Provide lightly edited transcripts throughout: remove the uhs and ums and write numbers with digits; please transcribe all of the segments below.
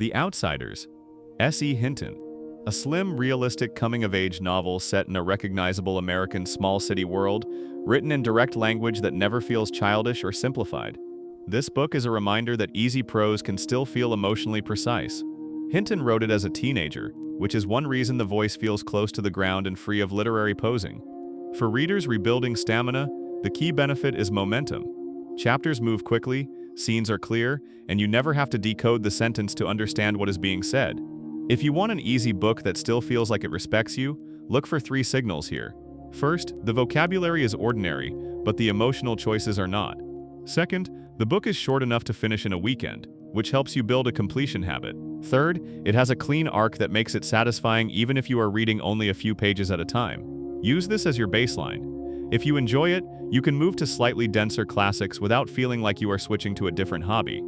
The Outsiders, S.E. Hinton. A slim, realistic coming-of-age novel set in a recognizable American small-city world, written in direct language that never feels childish or simplified. This book is a reminder that easy prose can still feel emotionally precise. Hinton wrote it as a teenager, which is one reason the voice feels close to the ground and free of literary posing. For readers rebuilding stamina, the key benefit is momentum. Chapters move quickly, scenes are clear, and you never have to decode the sentence to understand what is being said. If you want an easy book that still feels like it respects you, look for 3 signals here. First, the vocabulary is ordinary, but the emotional choices are not. Second, the book is short enough to finish in a weekend, which helps you build a completion habit. Third, it has a clean arc that makes it satisfying even if you are reading only a few pages at a time. Use this as your baseline. If you enjoy it, you can move to slightly denser classics without feeling like you are switching to a different hobby.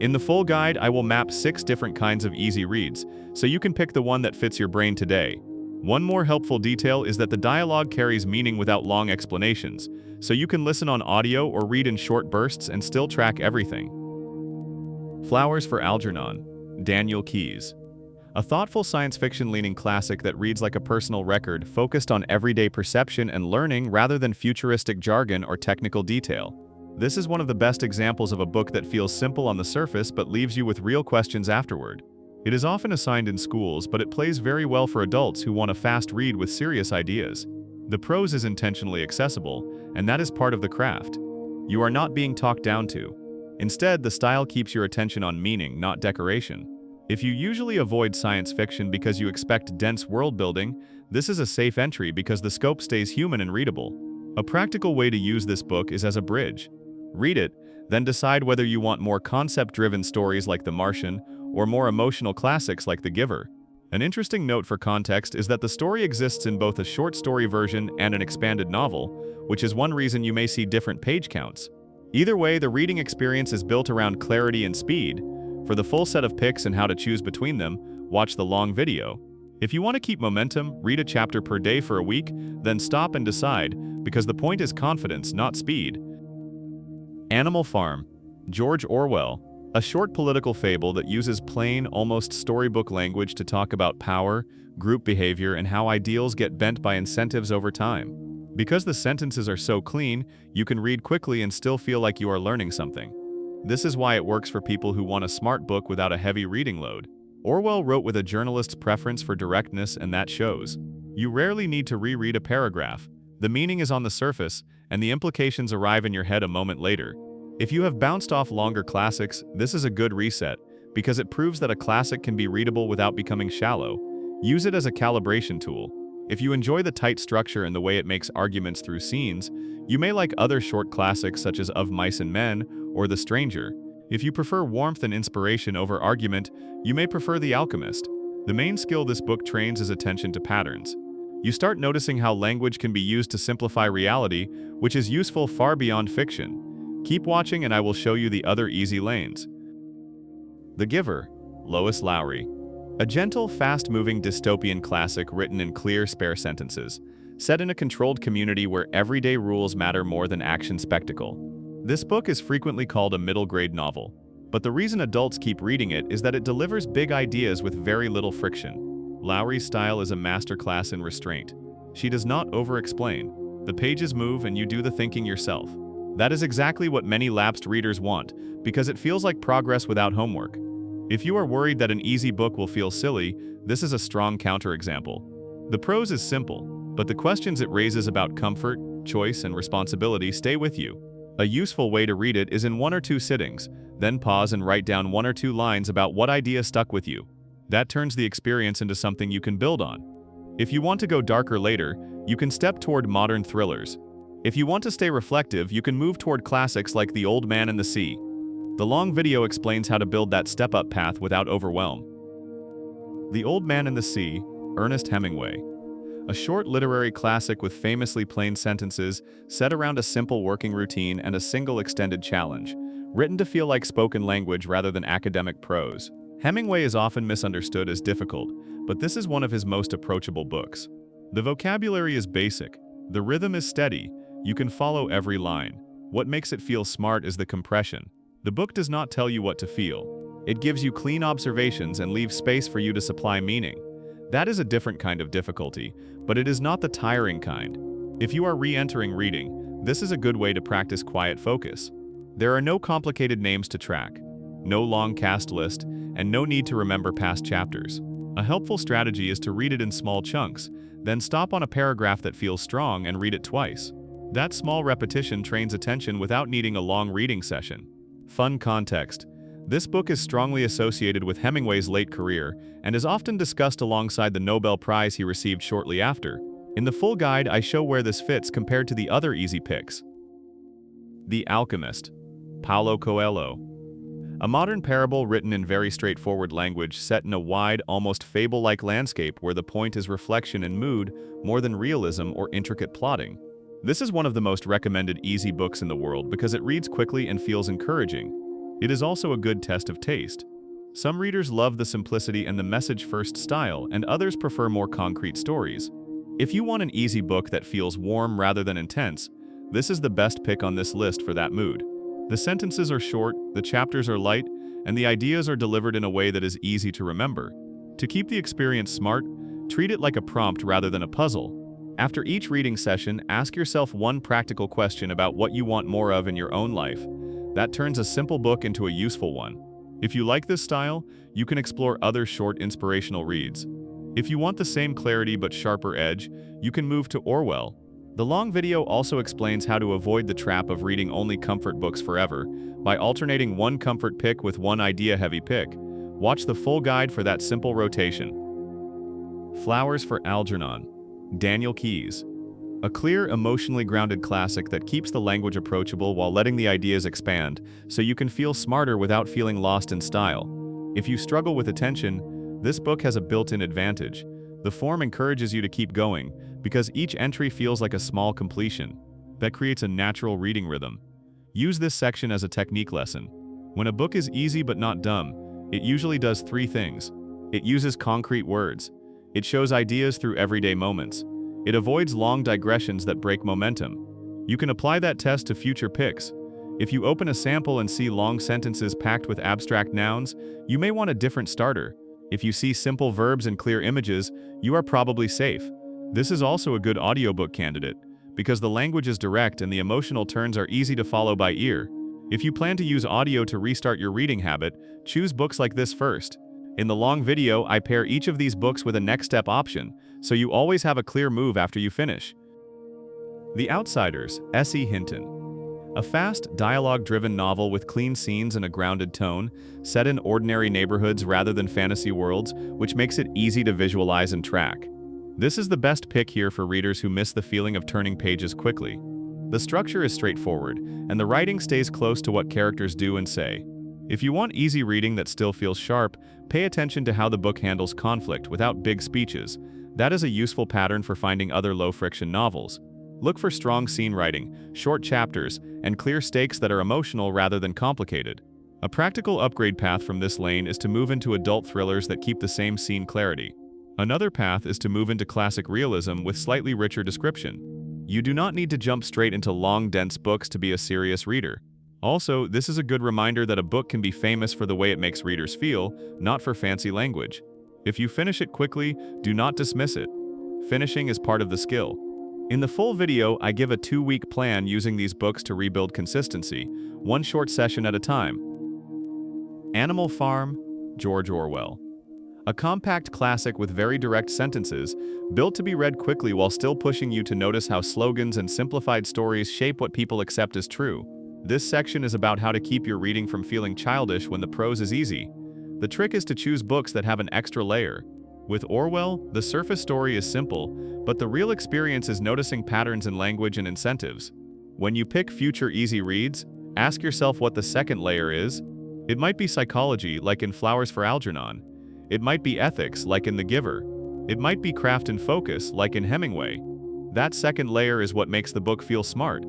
In the full guide, I will map 6 different kinds of easy reads, so you can pick the one that fits your brain today. One more helpful detail is that the dialogue carries meaning without long explanations, so you can listen on audio or read in short bursts and still track everything. Flowers for Algernon, Daniel Keyes. A thoughtful science fiction-leaning classic that reads like a personal record, focused on everyday perception and learning rather than futuristic jargon or technical detail. This is one of the best examples of a book that feels simple on the surface but leaves you with real questions afterward. It is often assigned in schools, but it plays very well for adults who want a fast read with serious ideas. The prose is intentionally accessible, and that is part of the craft. You are not being talked down to. Instead, the style keeps your attention on meaning, not decoration. If you usually avoid science fiction because you expect dense world building, this is a safe entry because the scope stays human and readable. A practical way to use this book is as a bridge. Read it, then decide whether you want more concept-driven stories like The Martian or more emotional classics like The Giver. An interesting note for context is that the story exists in both a short story version and an expanded novel, which is one reason you may see different page counts. Either way, the reading experience is built around clarity and speed. For the full set of picks and how to choose between them, watch the long video. If you want to keep momentum, read a chapter per day for a week, then stop and decide, because the point is confidence, not speed. Animal Farm, George Orwell. A short political fable that uses plain, almost storybook language to talk about power, group behavior, and how ideals get bent by incentives over time. Because the sentences are so clean, you can read quickly and still feel like you are learning something. This is why it works for people who want a smart book without a heavy reading load. Orwell wrote with a journalist's preference for directness, and that shows. You rarely need to reread a paragraph. The meaning is on the surface, and the implications arrive in your head a moment later. If you have bounced off longer classics, this is a good reset, because it proves that a classic can be readable without becoming shallow. Use it as a calibration tool. If you enjoy the tight structure and the way it makes arguments through scenes, you may like other short classics such as Of Mice and Men or The Stranger. If you prefer warmth and inspiration over argument, you may prefer The Alchemist. The main skill this book trains is attention to patterns. You start noticing how language can be used to simplify reality, which is useful far beyond fiction. Keep watching and I will show you the other easy lanes. The Giver, Lois Lowry. A gentle, fast-moving dystopian classic written in clear, spare sentences, set in a controlled community where everyday rules matter more than action spectacle. This book is frequently called a middle-grade novel, but the reason adults keep reading it is that it delivers big ideas with very little friction. Lowry's style is a masterclass in restraint. She does not over-explain. The pages move and you do the thinking yourself. That is exactly what many lapsed readers want, because it feels like progress without homework. If you are worried that an easy book will feel silly, this is a strong counterexample. The prose is simple, but the questions it raises about comfort, choice, and responsibility stay with you. A useful way to read it is in 1 or 2 sittings, then pause and write down 1 or 2 lines about what idea stuck with you. That turns the experience into something you can build on. If you want to go darker later, you can step toward modern thrillers. If you want to stay reflective, you can move toward classics like The Old Man and the Sea. The long video explains how to build that step-up path without overwhelm. The Old Man and the Sea, Ernest Hemingway. A short literary classic with famously plain sentences set around a simple working routine and a single extended challenge, written to feel like spoken language rather than academic prose. Hemingway is often misunderstood as difficult, but this is one of his most approachable books. The vocabulary is basic, the rhythm is steady, you can follow every line. What makes it feel smart is the compression. The book does not tell you what to feel. It gives you clean observations and leaves space for you to supply meaning. That is a different kind of difficulty, but it is not the tiring kind. If you are re-entering reading, this is a good way to practice quiet focus. There are no complicated names to track, no long cast list, and no need to remember past chapters. A helpful strategy is to read it in small chunks, then stop on a paragraph that feels strong and read it twice. That small repetition trains attention without needing a long reading session. Fun context. This book is strongly associated with Hemingway's late career and is often discussed alongside the Nobel Prize he received shortly after. In the full guide, I show where this fits compared to the other easy picks. The Alchemist, Paulo Coelho. A modern parable written in very straightforward language set in a wide, almost fable-like landscape where the point is reflection and mood more than realism or intricate plotting. This is one of the most recommended easy books in the world because it reads quickly and feels encouraging. It is also a good test of taste. Some readers love the simplicity and the message-first style, and others prefer more concrete stories. If you want an easy book that feels warm rather than intense, this is the best pick on this list for that mood. The sentences are short, the chapters are light, and the ideas are delivered in a way that is easy to remember. To keep the experience smart, treat it like a prompt rather than a puzzle. After each reading session, ask yourself one practical question about what you want more of in your own life. That turns a simple book into a useful one. If you like this style, you can explore other short inspirational reads. If you want the same clarity but sharper edge, you can move to Orwell. The long video also explains how to avoid the trap of reading only comfort books forever by alternating one comfort pick with one idea-heavy pick. Watch the full guide for that simple rotation. Flowers for Algernon, Daniel Keyes. A clear, emotionally grounded classic that keeps the language approachable while letting the ideas expand, so you can feel smarter without feeling lost in style. If you struggle with attention, this book has a built-in advantage. The form encourages you to keep going, because each entry feels like a small completion. That creates a natural reading rhythm. Use this section as a technique lesson. When a book is easy but not dumb, it usually does three things. It uses concrete words. It shows ideas through everyday moments. It avoids long digressions that break momentum. You can apply that test to future picks. If you open a sample and see long sentences packed with abstract nouns, you may want a different starter. If you see simple verbs and clear images, you are probably safe. This is also a good audiobook candidate, because the language is direct and the emotional turns are easy to follow by ear. If you plan to use audio to restart your reading habit, choose books like this first. In the long video, I pair each of these books with a next step option, so you always have a clear move after you finish. The Outsiders, S.E. Hinton. A fast, dialogue-driven novel with clean scenes and a grounded tone, set in ordinary neighborhoods rather than fantasy worlds, which makes it easy to visualize and track. This is the best pick here for readers who miss the feeling of turning pages quickly. The structure is straightforward, and the writing stays close to what characters do and say. If you want easy reading that still feels sharp, pay attention to how the book handles conflict without big speeches. That is a useful pattern for finding other low-friction novels. Look for strong scene writing, short chapters, and clear stakes that are emotional rather than complicated. A practical upgrade path from this lane is to move into adult thrillers that keep the same scene clarity. Another path is to move into classic realism with slightly richer description. You do not need to jump straight into long, dense books to be a serious reader. Also, this is a good reminder that a book can be famous for the way it makes readers feel, not for fancy language. If you finish it quickly, do not dismiss it. Finishing is part of the skill. In the full video, I give a 2-week plan using these books to rebuild consistency, one short session at a time. Animal Farm, George Orwell. A compact classic with very direct sentences, built to be read quickly while still pushing you to notice how slogans and simplified stories shape what people accept as true. This section is about how to keep your reading from feeling childish when the prose is easy. The trick is to choose books that have an extra layer. With Orwell, the surface story is simple, but the real experience is noticing patterns in language and incentives. When you pick future easy reads, ask yourself what the second layer is. It might be psychology, like in Flowers for Algernon. It might be ethics, like in The Giver. It might be craft and focus, like in Hemingway. That second layer is what makes the book feel smart.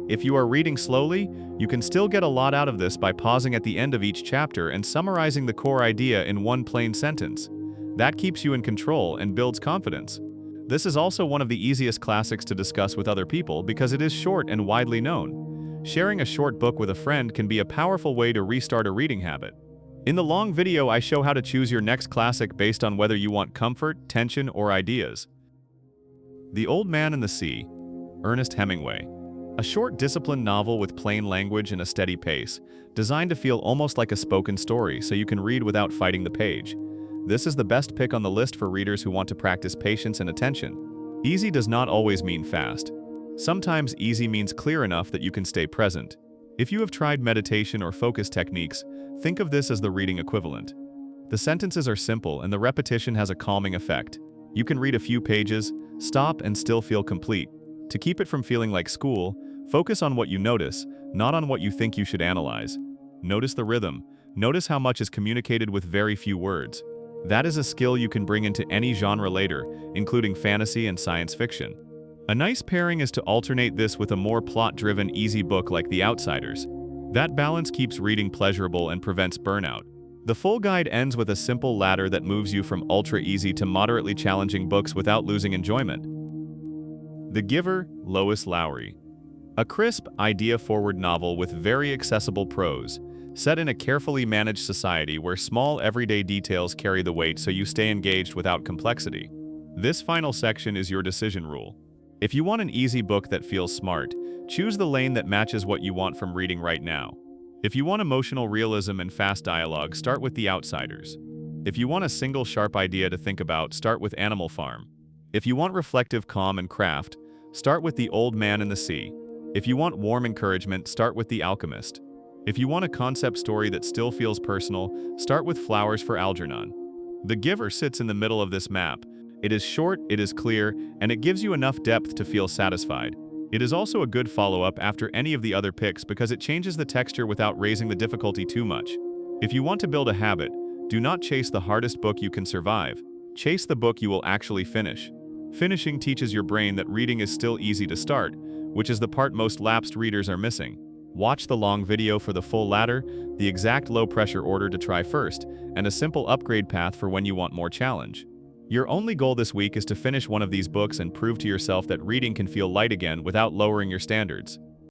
If you are reading slowly, you can still get a lot out of this by pausing at the end of each chapter and summarizing the core idea in one plain sentence. That keeps you in control and builds confidence. This is also one of the easiest classics to discuss with other people because it is short and widely known. Sharing a short book with a friend can be a powerful way to restart a reading habit. In the long video, I show how to choose your next classic based on whether you want comfort, tension, or ideas. The Old Man and the Sea, Ernest Hemingway. A short, disciplined novel with plain language and a steady pace, designed to feel almost like a spoken story so you can read without fighting the page. This is the best pick on the list for readers who want to practice patience and attention. Easy does not always mean fast. Sometimes easy means clear enough that you can stay present. If you have tried meditation or focus techniques, think of this as the reading equivalent. The sentences are simple and the repetition has a calming effect. You can read a few pages, stop, and still feel complete. To keep it from feeling like school, focus on what you notice, not on what you think you should analyze. Notice the rhythm. Notice how much is communicated with very few words. That is a skill you can bring into any genre later, including fantasy and science fiction. A nice pairing is to alternate this with a more plot-driven, easy book like The Outsiders. That balance keeps reading pleasurable and prevents burnout. The full guide ends with a simple ladder that moves you from ultra-easy to moderately challenging books without losing enjoyment. The Giver, Lois Lowry. A crisp, idea-forward novel with very accessible prose, set in a carefully managed society where small everyday details carry the weight so you stay engaged without complexity. This final section is your decision rule. If you want an easy book that feels smart, choose the lane that matches what you want from reading right now. If you want emotional realism and fast dialogue, start with The Outsiders. If you want a single sharp idea to think about, start with Animal Farm. If you want reflective calm and craft, start with The Old Man and the Sea. If you want warm encouragement, start with The Alchemist. If you want a concept story that still feels personal, start with Flowers for Algernon. The Giver sits in the middle of this map. It is short, it is clear, and it gives you enough depth to feel satisfied. It is also a good follow-up after any of the other picks because it changes the texture without raising the difficulty too much. If you want to build a habit, do not chase the hardest book you can survive. Chase the book you will actually finish. Finishing teaches your brain that reading is still easy to start, which is the part most lapsed readers are missing. Watch the long video for the full ladder, the exact low-pressure order to try first, and a simple upgrade path for when you want more challenge. Your only goal this week is to finish one of these books and prove to yourself that reading can feel light again without lowering your standards.